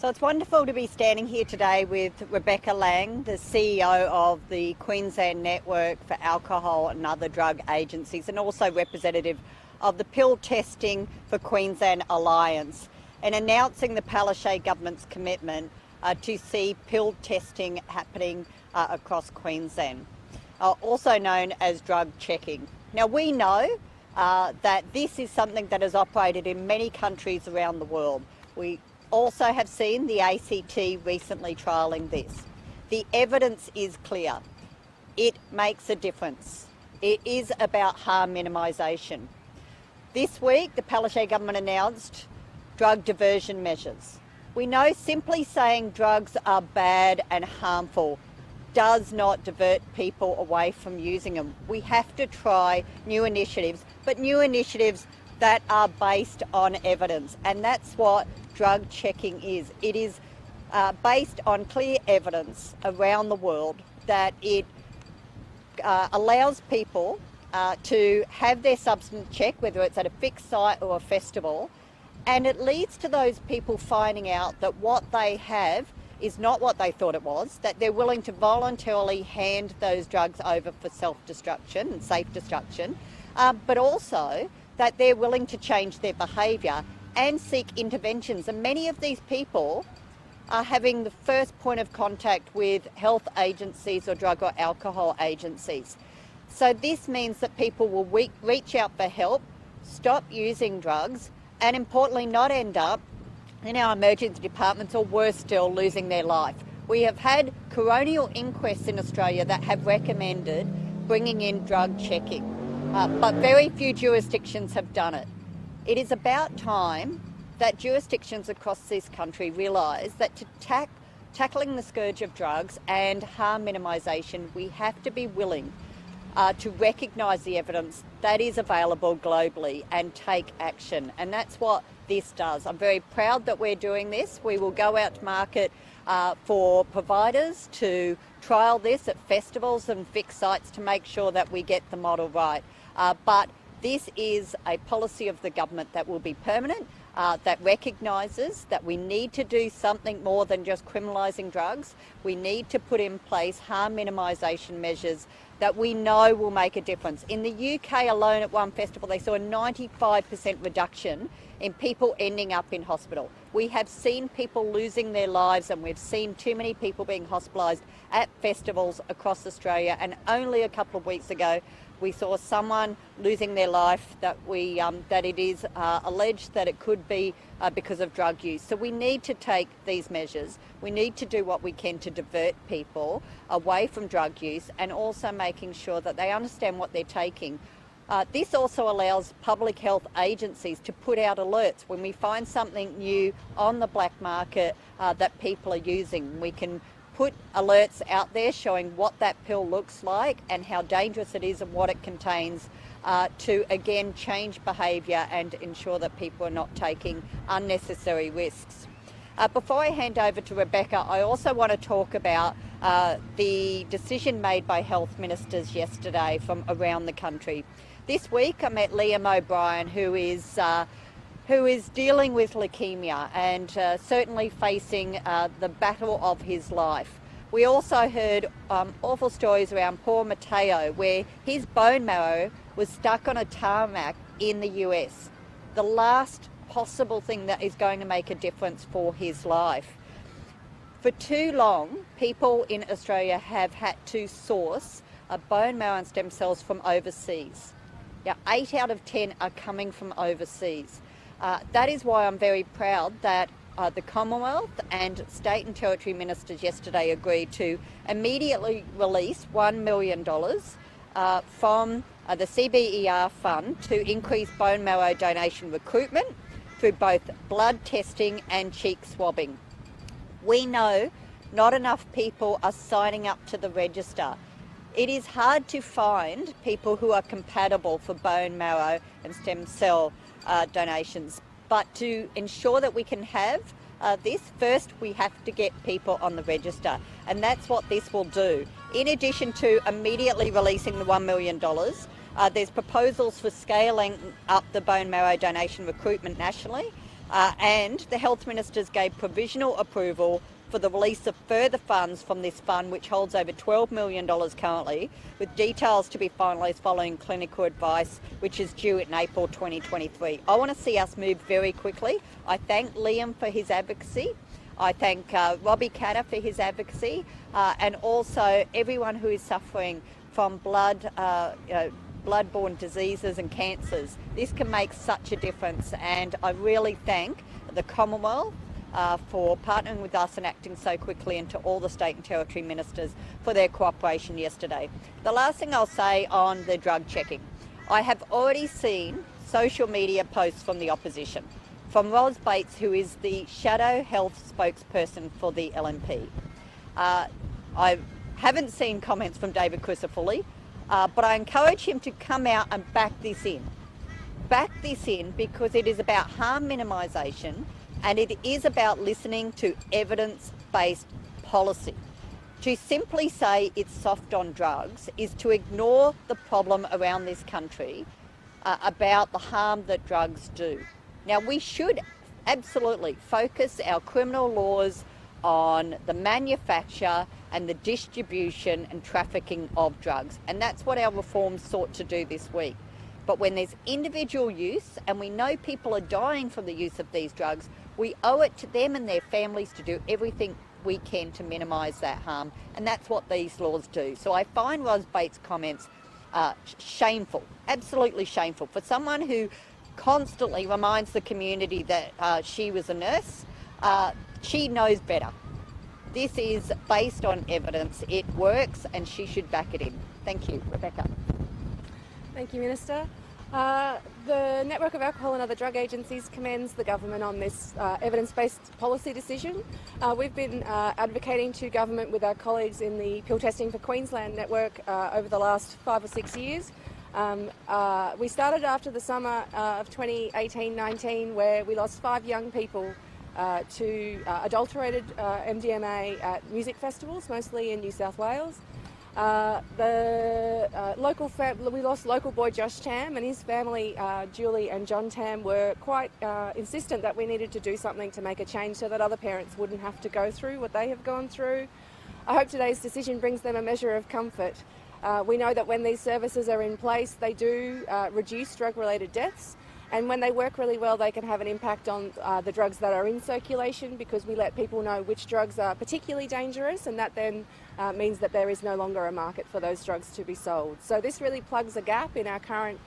So it's wonderful to be standing here today with Rebecca Lang, the CEO of the Queensland Network for Alcohol and Other Drug Agencies, and also representative of the Pill Testing for Queensland Alliance, and announcing the Palaszczuk government's commitment to see pill testing happening across Queensland, also known as drug checking. Now we know that this is something that has operated in many countries around the world. We also have seen the ACT recently trialling this. The evidence is clear. It makes a difference. It is about harm minimisation. This week, the Palaszczuk government announced drug diversion measures. We know simply saying drugs are bad and harmful does not divert people away from using them. We have to try new initiatives, but new initiatives that are based on evidence, and that's what drug checking is. It is based on clear evidence around the world that it allows people to have their substance checked, whether it's at a fixed site or a festival, and it leads to those people finding out that what they have is not what they thought it was, that they're willing to voluntarily hand those drugs over for self-destruction and safe destruction, but also that they're willing to change their behaviour and seek interventions. And many of these people are having the first point of contact with health agencies or drug or alcohol agencies. So this means that people will reach out for help, stop using drugs, and importantly not end up in our emergency departments, or worse still, losing their life. We have had coronial inquests in Australia that have recommended bringing in drug checking, but very few jurisdictions have done it. It is about time that jurisdictions across this country realise that to tackling the scourge of drugs and harm minimisation, we have to be willing to recognise the evidence that is available globally and take action. And that's what this does. I'm very proud that we're doing this. We will go out to market for providers to trial this at festivals and fixed sites to make sure that we get the model right. But this is a policy of the government that will be permanent, that recognises that we need to do something more than just criminalising drugs. We need to put in place harm minimisation measures that we know will make a difference. In the UK alone, at one festival, they saw a 95% reduction in people ending up in hospital. We have seen people losing their lives, and we've seen too many people being hospitalised at festivals across Australia. And only a couple of weeks ago, we saw someone losing their life that it is alleged that it could be because of drug use. So we need to take these measures. We need to do what we can to divert people away from drug use, and also making sure that they understand what they're taking. This also allows public health agencies to put out alerts when we find something new on the black market that people are using. We can put alerts out there showing what that pill looks like and how dangerous it is and what it contains, to again change behaviour and ensure that people are not taking unnecessary risks. Before I hand over to Rebecca, I also want to talk about the decision made by health ministers yesterday from around the country. This week I met Liam O'Brien, who is dealing with leukaemia and certainly facing the battle of his life. We also heard awful stories around poor Matteo, where his bone marrow was stuck on a tarmac in the US. The last possible thing that is going to make a difference for his life. For too long, people in Australia have had to source bone marrow and stem cells from overseas. Now, 8 out of 10 are coming from overseas. That is why I'm very proud that the Commonwealth and state and territory ministers yesterday agreed to immediately release $1 million from the CBER fund to increase bone marrow donation recruitment through both blood testing and cheek swabbing. We know not enough people are signing up to the register. It is hard to find people who are compatible for bone marrow and stem cell donations. But to ensure that we can have this, first we have to get people on the register, and that's what this will do. In addition to immediately releasing the $1 million, there's proposals for scaling up the bone marrow donation recruitment nationally. And the Health Ministers gave provisional approval for the release of further funds from this fund, which holds over $12 million currently, with details to be finalised following clinical advice, which is due in April 2023. I want to see us move very quickly. I thank Liam for his advocacy. I thank Robbie Catter for his advocacy, and also everyone who is suffering from bloodborne diseases and cancers. This can make such a difference, and I really thank the Commonwealth for partnering with us and acting so quickly, and to all the state and territory ministers for their cooperation yesterday. The last thing I'll say on the drug checking, I have already seen social media posts from the opposition, from Ros Bates, who is the shadow health spokesperson for the LNP. I haven't seen comments from David Crisafulli, but I encourage him to come out and back this in. Back this in, because it is about harm minimisation, and it is about listening to evidence-based policy. To simply say it's soft on drugs is to ignore the problem around this country about the harm that drugs do. Now, we should absolutely focus our criminal laws on the manufacture and the distribution and trafficking of drugs, and that's what our reforms sought to do this week. But when there's individual use, and we know people are dying from the use of these drugs, we owe it to them and their families to do everything we can to minimise that harm, and that's what these laws do. So I find Ros Bates' comments shameful, absolutely shameful. For someone who constantly reminds the community that she was a nurse, she knows better. This is based on evidence. It works, and she should back it in. Thank you. Rebecca. Thank you, Minister. The Network of Alcohol and Other Drug Agencies commends the government on this evidence-based policy decision. We've been advocating to government with our colleagues in the Pill Testing for Queensland network over the last 5 or 6 years. We started after the summer of 2018-19, where we lost 5 young people to adulterated MDMA at music festivals, mostly in New South Wales. We lost local boy Josh Tam, and his family, Julie and John Tam, were quite insistent that we needed to do something to make a change so that other parents wouldn't have to go through what they have gone through. I hope today's decision brings them a measure of comfort. We know that when these services are in place, they do reduce drug-related deaths, and when they work really well, they can have an impact on the drugs that are in circulation, because we let people know which drugs are particularly dangerous, and that then means that there is no longer a market for those drugs to be sold. So this really plugs a gap in our current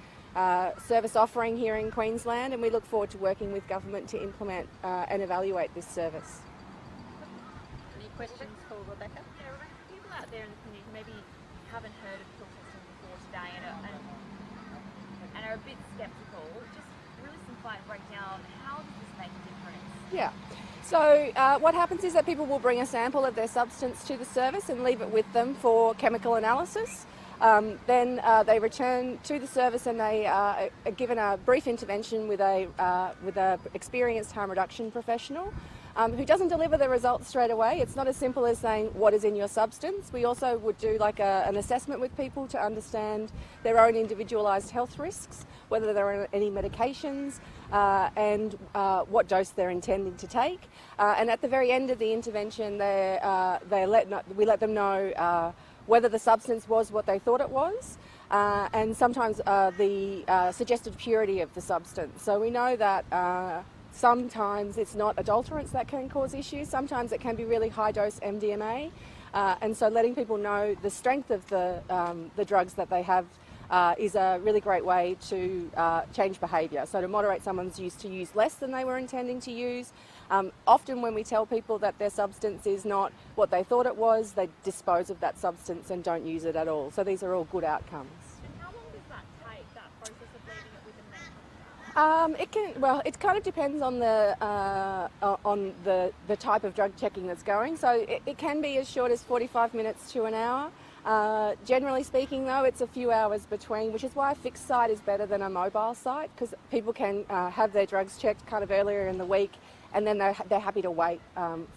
service offering here in Queensland, and we look forward to working with government to implement and evaluate this service. Any questions for Rebecca? Yeah, Rebecca, people out there in the community maybe haven't heard of pill testing before today and are a bit sceptical. Just really simplify and break down, how does this make a difference? Yeah. So what happens is that people will bring a sample of their substance to the service and leave it with them for chemical analysis. Then they return to the service, and they are given a brief intervention with a experienced harm reduction professional who doesn't deliver the results straight away. It's not as simple as saying what is in your substance. We also would do like an assessment with people to understand their own individualised health risks, whether there are any medications, and what dose they're intending to take. And at the very end of the intervention, we let them know whether the substance was what they thought it was, and sometimes the suggested purity of the substance. So we know that sometimes it's not adulterants that can cause issues, sometimes it can be really high dose MDMA, and so letting people know the strength of the drugs that they have is a really great way to change behaviour. So to moderate someone's use, to use less than they were intending to use. Often when we tell people that their substance is not what they thought it was, they dispose of that substance and don't use it at all. So these are all good outcomes. And how long does that take, that process of leaving it with them then? It kind of depends on the type of drug checking that's going. So it can be as short as 45 minutes to an hour. Generally speaking, though, it's a few hours between, which is why a fixed site is better than a mobile site, because people can have their drugs checked kind of earlier in the week, and then they're happy to wait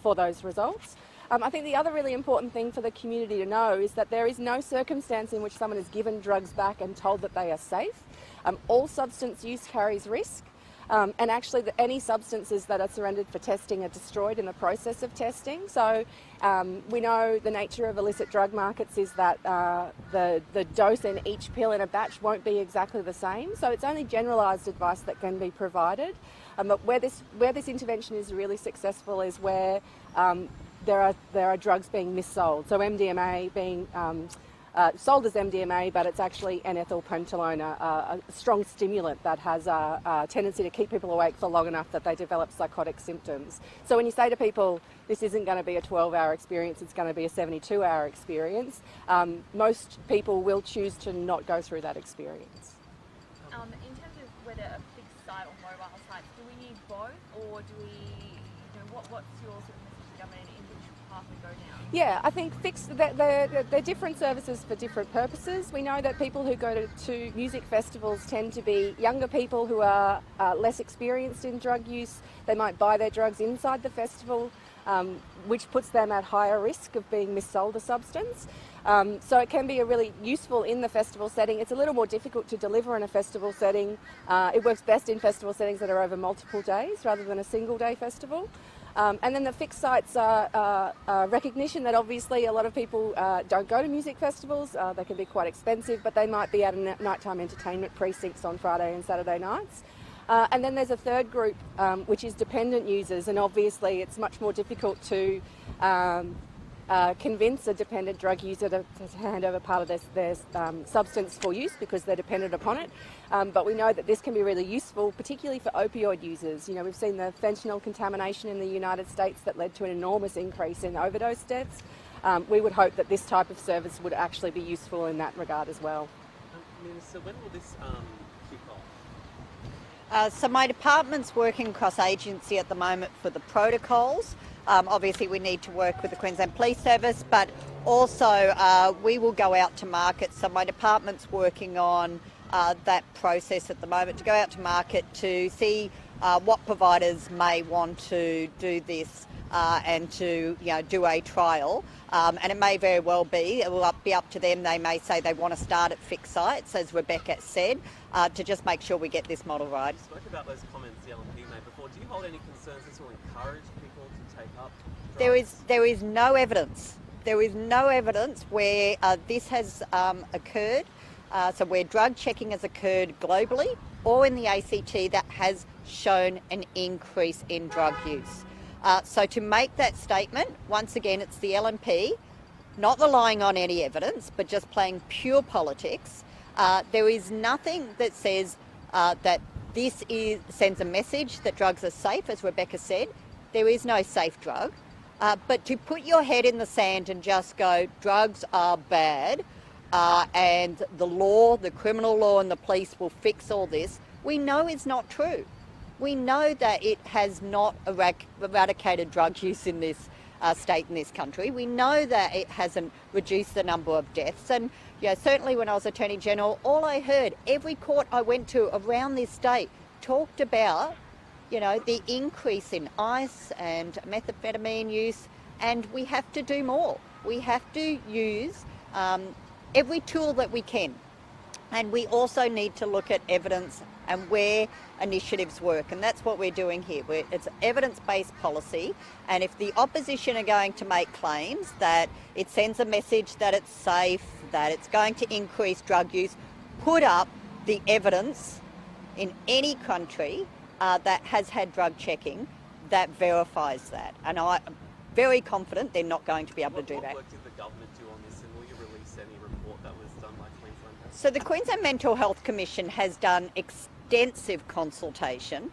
for those results. I think the other really important thing for the community to know is that there is no circumstance in which someone is given drugs back and told that they are safe. All substance use carries risk. And actually, any substances that are surrendered for testing are destroyed in the process of testing. So we know the nature of illicit drug markets is that the dose in each pill in a batch won't be exactly the same. So it's only generalised advice that can be provided. But where this intervention is really successful is where there are drugs being missold. So MDMA being sold as MDMA, but it's actually N-ethylpentalone, a strong stimulant that has a tendency to keep people awake for long enough that they develop psychotic symptoms. So when you say to people, this isn't going to be a 12-hour experience, it's going to be a 72-hour experience, most people will choose to not go through that experience. In terms of whether a fixed site or mobile sites, do we need both, or do we, what's your sort of message to government in which path we go down? Yeah, I think they're different services for different purposes. We know that people who go to music festivals tend to be younger people who are less experienced in drug use. They might buy their drugs inside the festival, which puts them at higher risk of being missold a substance. So it can be really useful in the festival setting. It's a little more difficult to deliver in a festival setting. It works best in festival settings that are over multiple days rather than a single day festival. And then the fixed sites are recognition that obviously a lot of people don't go to music festivals. They can be quite expensive, but they might be at a nighttime entertainment precincts on Friday and Saturday nights. And then there's a third group, which is dependent users, and obviously it's much more difficult to convince a dependent drug user to hand over part of their substance for use because they're dependent upon it. But we know that this can be really useful, particularly for opioid users. We've seen the fentanyl contamination in the United States that led to an enormous increase in overdose deaths. We would hope that this type of service would actually be useful in that regard as well. Minister, when will this kick off? So my department's working across agency at the moment for the protocols. Obviously we need to work with the Queensland Police Service, but also we will go out to market. So my department's working on that process at the moment to go out to market to see what providers may want to do this and to do a trial. And it may very well be, it will be up to them. They may say they want to start at fixed sites, as Rebecca said, to just make sure we get this model right. You spoke about those comments the LNP made before. Do you hold any concerns this will encourage people to take up drugs? There is no evidence. There is no evidence where this has occurred. So where drug checking has occurred globally or in the ACT that has shown an increase in drug use. So to make that statement, once again, it's the LNP, not relying on any evidence, but just playing pure politics. There is nothing that says that this sends a message that drugs are safe, as Rebecca said. There is no safe drug. But to put your head in the sand and just go, drugs are bad, and the law, the criminal law and the police will fix all this, we know is not true. We know that it has not eradicated drug use in this state, in this country. We know that it hasn't reduced the number of deaths. And certainly when I was Attorney General, all I heard, every court I went to around this state talked about, the increase in ice and methamphetamine use, and we have to do more. We have to use every tool that we can. And we also need to look at evidence and where initiatives work. And that's what we're doing here. It's evidence-based policy. And if the opposition are going to make claims that it sends a message that it's safe, that it's going to increase drug use, put up the evidence in any country that has had drug checking that verifies that. And I'm very confident they're not going to be able to do that. What work did the government do on this, and will you release any report that was done by Queensland Health? So the Queensland Mental Health Commission has done extensive consultation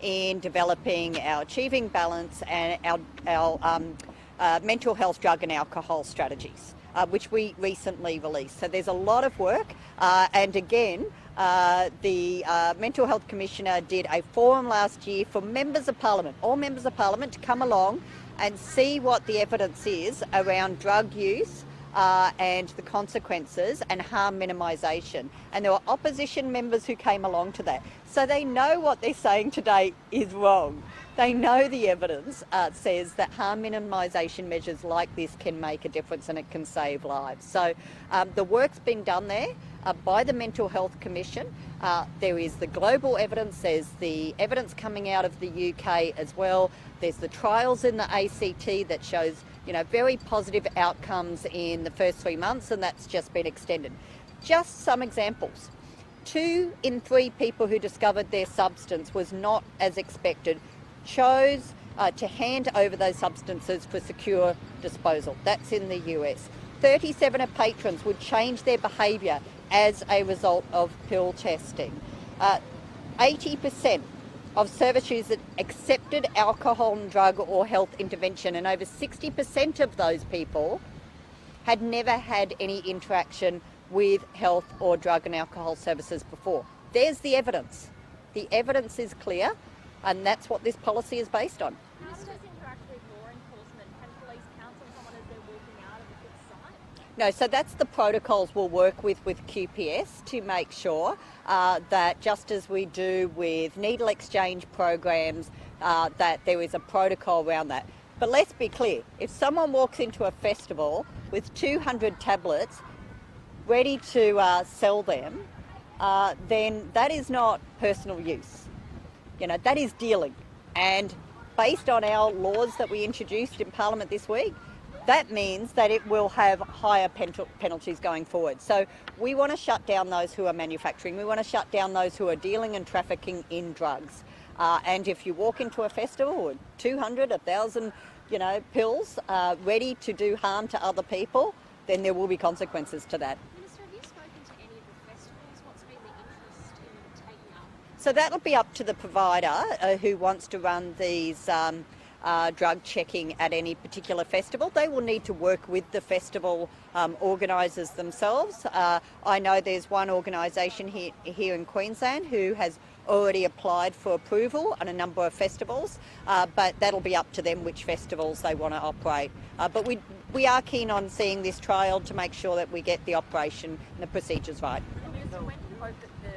in developing our Achieving Balance and our mental health, drug and alcohol strategies, which we recently released. So there's a lot of work, and again, the Mental Health Commissioner did a forum last year for members of Parliament, all members of Parliament, to come along and see what the evidence is around drug use and the consequences and harm minimisation. And there were opposition members who came along to that. So they know what they're saying today is wrong. They know the evidence says that harm minimisation measures like this can make a difference and it can save lives. So the work's been done there. by the Mental Health Commission. There is the global evidence, there's the evidence coming out of the UK as well. There's the trials in the ACT that shows, very positive outcomes in the first 3 months, and that's just been extended. Just some examples. 2 in 3 people who discovered their substance was not as expected chose to hand over those substances for secure disposal. That's in the US. 37 of patrons would change their behaviour as a result of pill testing. 80% of service users accepted alcohol and drug or health intervention, and over 60% of those people had never had any interaction with health or drug and alcohol services before. There's the evidence. The evidence is clear, and that's what this policy is based on. How does this interact with law enforcement? Can police counsel someone as they're walking out of a fixed site? No, so that's the protocols we'll work with QPS to make sure that, just as we do with needle exchange programs, that there is a protocol around that. But let's be clear, if someone walks into a festival with 200 tablets ready to sell them, then that is not personal use. That is dealing. And based on our laws that we introduced in Parliament this week, that means that it will have higher penalties going forward. So we want to shut down those who are manufacturing. We want to shut down those who are dealing and trafficking in drugs. And if you walk into a festival with 200, 1,000, pills ready to do harm to other people, then there will be consequences to that. Minister, have you spoken to any of the festivals? What's been the interest in taking up? So that'll be up to the provider who wants to run these drug checking at any particular festival. They will need to work with the festival organisers themselves. I know there's one organisation here in Queensland who has already applied for approval on a number of festivals, but that'll be up to them which festivals they want to operate. But we are keen on seeing this trial to make sure that we get the operation and the procedures right. Minister, when do you hope that this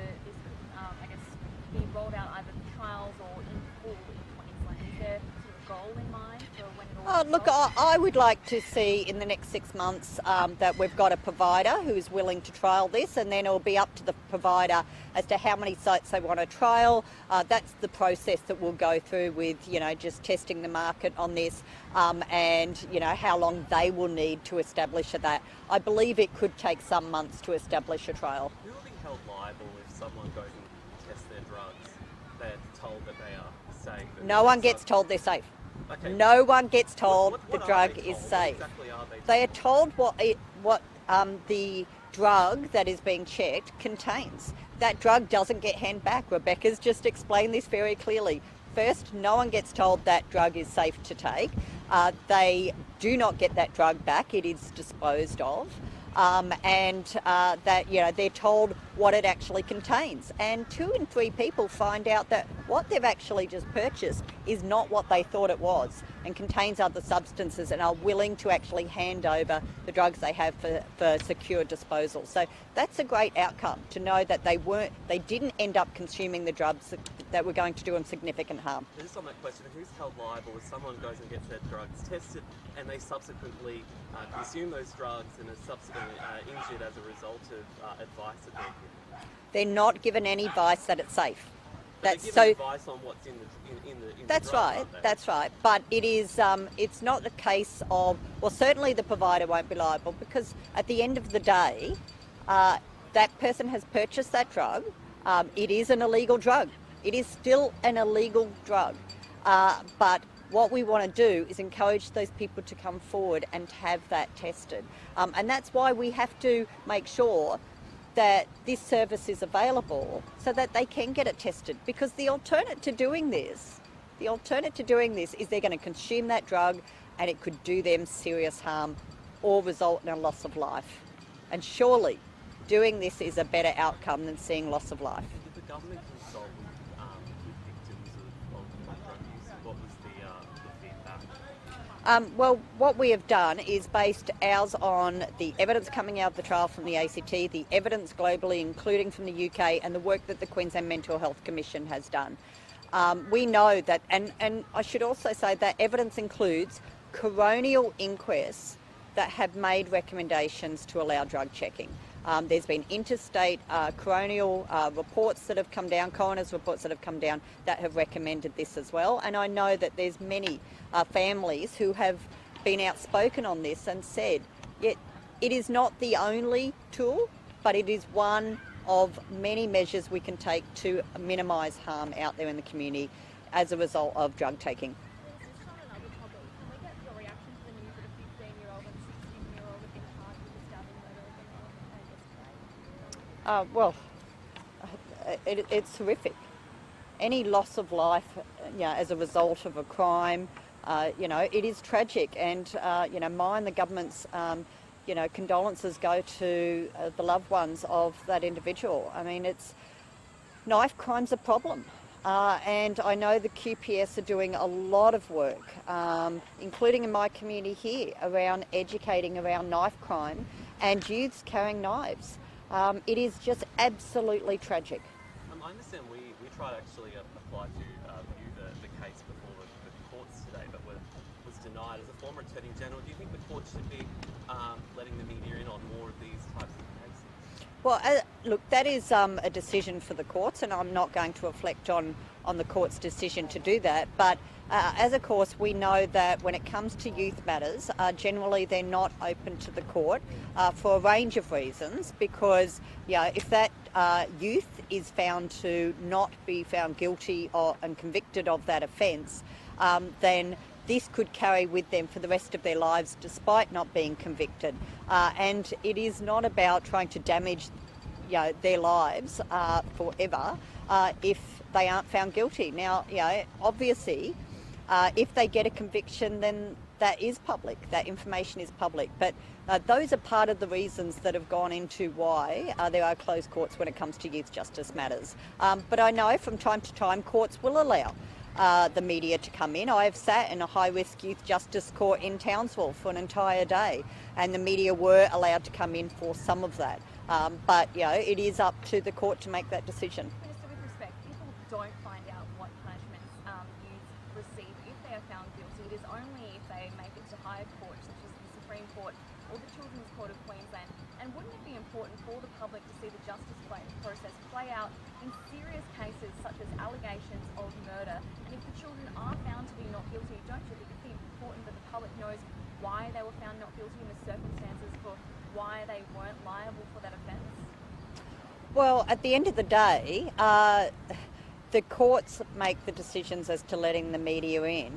could, be rolled out either the trials or in full in Queensland? Is there sort of a goal in mind for when it all Look, I would like to see in the next 6 months that we've got a provider who is willing to trial this, and then it'll be up to the provider as to how many sites they want to trial. That's the process that we'll go through with, just testing the market on this and, how long they will need to establish that. I believe it could take some months to establish a trial. Who will be held liable if someone goes and tests their drugs? They're told that they are safe. No one gets told they're safe. Okay. No one gets told What the are drug they is told? safe. What exactly are they told? They are told what the drug that is being checked contains. That drug doesn't get handed back. Rebecca's just explained this very clearly. First, no one gets told that drug is safe to take. They do not get that drug back. It is disposed of. And that they're told what it actually contains. And 2 in 3 people find out that what they've actually just purchased is not what they thought it was and contains other substances, and are willing to actually hand over the drugs they have for secure disposal. So that's a great outcome, to know that they didn't end up consuming the drugs that were going to do them significant harm. Just on that question, who's held liable if someone goes and gets their drugs tested and they subsequently consume those drugs and are subsequently injured as a result of advice that they're given? They're not given any advice that it's safe. But they're given advice on what's in the That's drug, right. aren't they? That's right. But it is. It's not the case of. Well, certainly the provider won't be liable, because at the end of the day, that person has purchased that drug. It is an illegal drug. It is still an illegal drug. But what we want to do is encourage those people to come forward and have that tested. And that's why we have to make sure that this service is available so that they can get it tested, because the alternate to doing this is they're going to consume that drug and it could do them serious harm or result in a loss of life. And surely doing this is a better outcome than seeing loss of life. Did the government consult with victims of drug use? What was the feedback? Well, what we have done is based ours on the evidence coming out of the trial from the ACT, the evidence globally, including from the UK, and the work that the Queensland Mental Health Commission has done. We know that, and I should also say that evidence includes coronial inquests that have made recommendations to allow drug checking. There's been interstate coronial reports that have come down, coroner's reports that have come down that have recommended this as well. And I know that there's many families who have been outspoken on this and said it is not the only tool, but it is one of many measures we can take to minimise harm out there in the community as a result of drug taking. Just on another topic, can we get your reaction to the news that a 15-year-old and 16-year-old have been charged with the stabbing murder of It's horrific. Any loss of life, as a result of a crime, it is tragic. And mine, the government's, condolences go to the loved ones of that individual. I mean, knife crime's a problem. And I know the QPS are doing a lot of work, including in my community here, around educating around knife crime and youths carrying knives. It is just absolutely tragic. I understand we tried to actually apply to view the case before the courts today, but was denied. As a former Attorney General, do you think the court should be letting the media in on more of these types of cases? Well, look, that is a decision for the courts, and I'm not going to reflect on the court's decision to do that. But as a course, we know that when it comes to youth matters, generally they're not open to the court for a range of reasons, because if that youth is found to not be found guilty and convicted of that offence, then this could carry with them for the rest of their lives despite not being convicted. And it is not about trying to damage their lives forever if they aren't found guilty. Now, obviously, if they get a conviction, then that is public, that information is public. But those are part of the reasons that have gone into why there are closed courts when it comes to youth justice matters. But I know from time to time courts will allow the media to come in. I have sat in a high-risk youth justice court in Townsville for an entire day, and the media were allowed to come in for some of that. But it is up to the court to make that decision. Minister, with respect, people don't find out what punishments youth receive if they are found guilty. It is only if they make it to higher courts, such as the Supreme Court or the Children's Court of Queensland. And wouldn't it be important for the public to see the justice process play out in serious cases such as allegations of murder? And if the children are found to be not guilty, don't you think it's important that the public knows why they were found not guilty and the circumstances for why they weren't liable for that offence? Well, at the end of the day, the courts make the decisions as to letting the media in.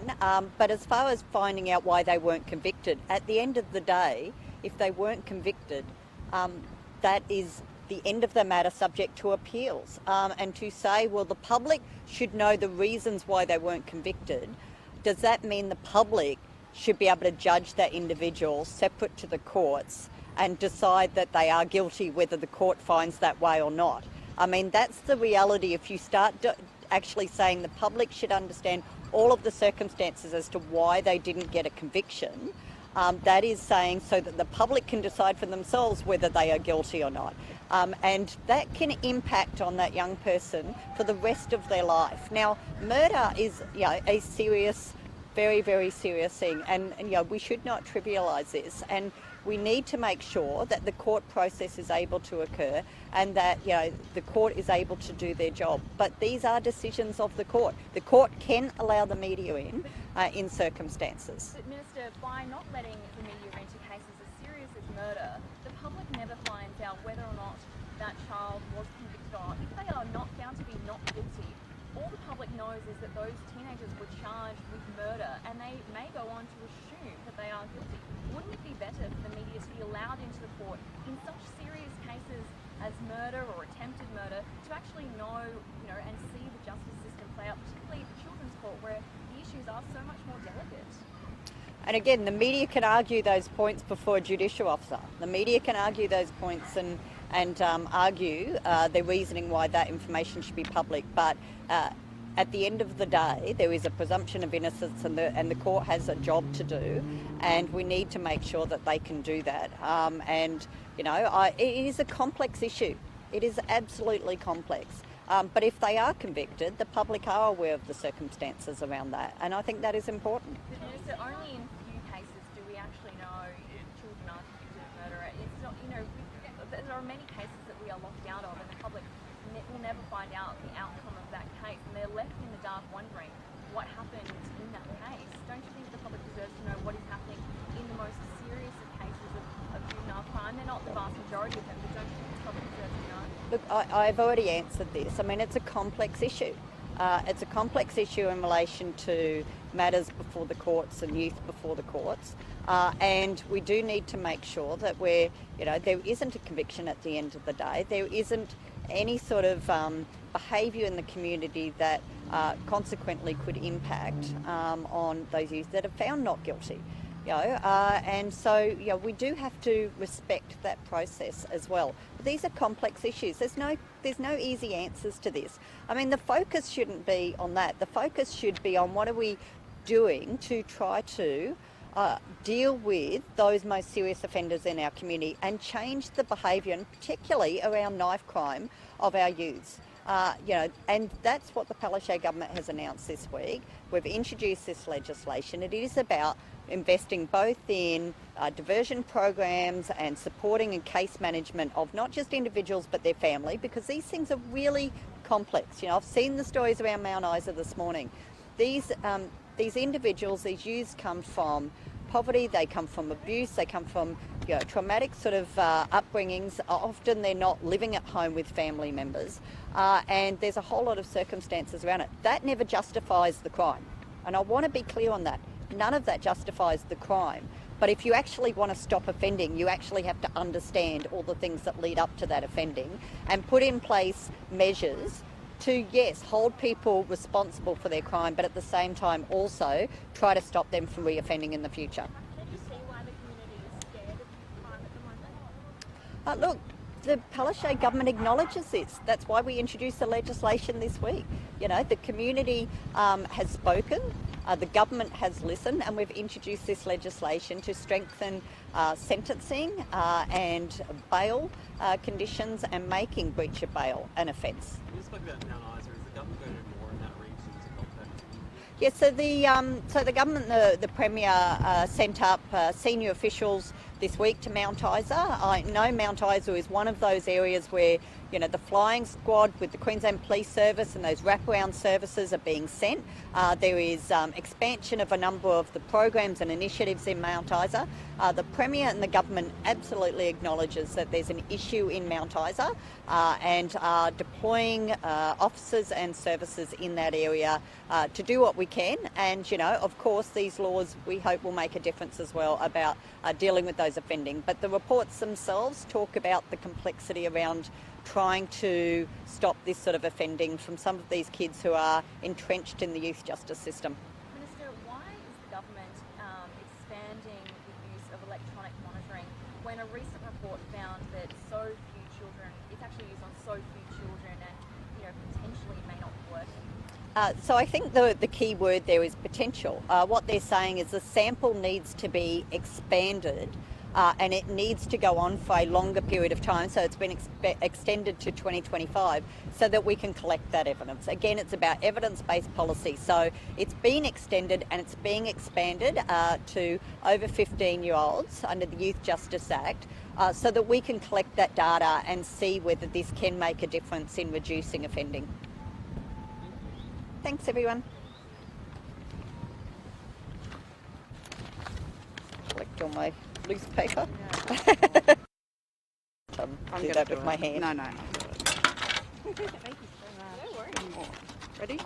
But as far as finding out why they weren't convicted, at the end of the day, if they weren't convicted, that is the end of the matter, subject to appeals. And to say, well, the public should know the reasons why they weren't convicted, does that mean the public should be able to judge that individual separate to the courts and decide that they are guilty whether the court finds that way or not? I mean, that's the reality. If you start actually saying the public should understand all of the circumstances as to why they didn't get a conviction, that is saying so that the public can decide for themselves whether they are guilty or not. And that can impact on that young person for the rest of their life. Now, murder is a serious, very, very serious thing, and we should not trivialise this. And we need to make sure that the court process is able to occur and that the court is able to do their job. But these are decisions of the court. The court can allow the media in circumstances. But Minister, by not letting the media into cases as serious as murder, the public never finds out whether or not that child was convicted or not. If they are not found to be not guilty, all the public knows is that those teenagers were charged with murder, and they may go on to assume that they are guilty. Wouldn't it be better for the media to be allowed into the court in such serious cases as murder or attempted murder to actually know, and see the justice system play out, particularly the children's court, where the issues are so much more delicate? And again, the media can argue those points before a judicial officer. The media can argue those points and argue the reasoning why that information should be public. But at the end of the day, there is a presumption of innocence, and the court has a job to do, and we need to make sure that they can do that. It is a complex issue. It is absolutely complex. But if they are convicted, the public are aware of the circumstances around that, and I think that is important. But Minister, only in few cases do we actually know if children are convicted of murder. It's not, there are many cases that we are locked out of, and the public will never find out the outcome of that case, and they're left in the dark wondering what happened in that case. Don't you think the public deserves to know what is happening in the most serious of cases of juvenile crime? They're not the vast majority of them, but don't you think the public deserves to know? Look, I've already answered this. I mean, it's a complex issue. It's a complex issue in relation to matters before the courts and youth before the courts. And we do need to make sure that there isn't a conviction at the end of the day. There isn't any sort of behaviour in the community that consequently could impact on those youth that are found not guilty. And so we do have to respect that process as well. But these are complex issues. There's no easy answers to this. I mean, the focus shouldn't be on that. The focus should be on what are we doing to try to deal with those most serious offenders in our community and change the behaviour, and particularly around knife crime, of our youths. And that's what the Palaszczuk government has announced this week. We've introduced this legislation. It is about investing both in diversion programs and supporting and case management of not just individuals but their family, because these things are really complex. I've seen the stories around Mount Isa this morning. These individuals, these youths, come from poverty, they come from abuse, they come from traumatic sort of upbringings. Often they're not living at home with family members, and there's a whole lot of circumstances around it. That never justifies the crime, and I want to be clear on that. None of that justifies the crime. But if you actually want to stop offending, you actually have to understand all the things that lead up to that offending and put in place measures to, yes, hold people responsible for their crime, but at the same time also try to stop them from reoffending in the future. Can you see why the community is scared of crime at the moment? Look, the Palaszczuk government acknowledges this. That's why we introduced the legislation this week. The community has spoken, the government has listened, and we've introduced this legislation to strengthen sentencing and bail conditions and making breach of bail an offence. You spoke about Mount Isa. Is the government going to do more in that region to help that community? Yes, so the government, the Premier sent up senior officials this week to Mount Isa. I know Mount Isa is one of those areas where the flying squad with the Queensland Police Service and those wraparound services are being sent. There is expansion of a number of the programs and initiatives in Mount Isa. The Premier and the government absolutely acknowledges that there's an issue in Mount Isa and are deploying officers and services in that area to do what we can. And, of course, these laws we hope will make a difference as well about dealing with those offending. But the reports themselves talk about the complexity around trying to stop this sort of offending from some of these kids who are entrenched in the youth justice system. Minister, why is the government expanding the use of electronic monitoring when a recent report found that it's actually used on so few children and potentially it may not be working? So I think the key word there is potential. What they're saying is the sample needs to be expanded and it needs to go on for a longer period of time, so it's been extended to 2025 so that we can collect that evidence. Again, it's about evidence-based policy, so it's been extended and it's being expanded to over 15-year-olds under the Youth Justice Act so that we can collect that data and see whether this can make a difference in reducing offending. Thanks, everyone. Collect all my loose paper. I'm do that with my hand. No. Thank you so much. Ready?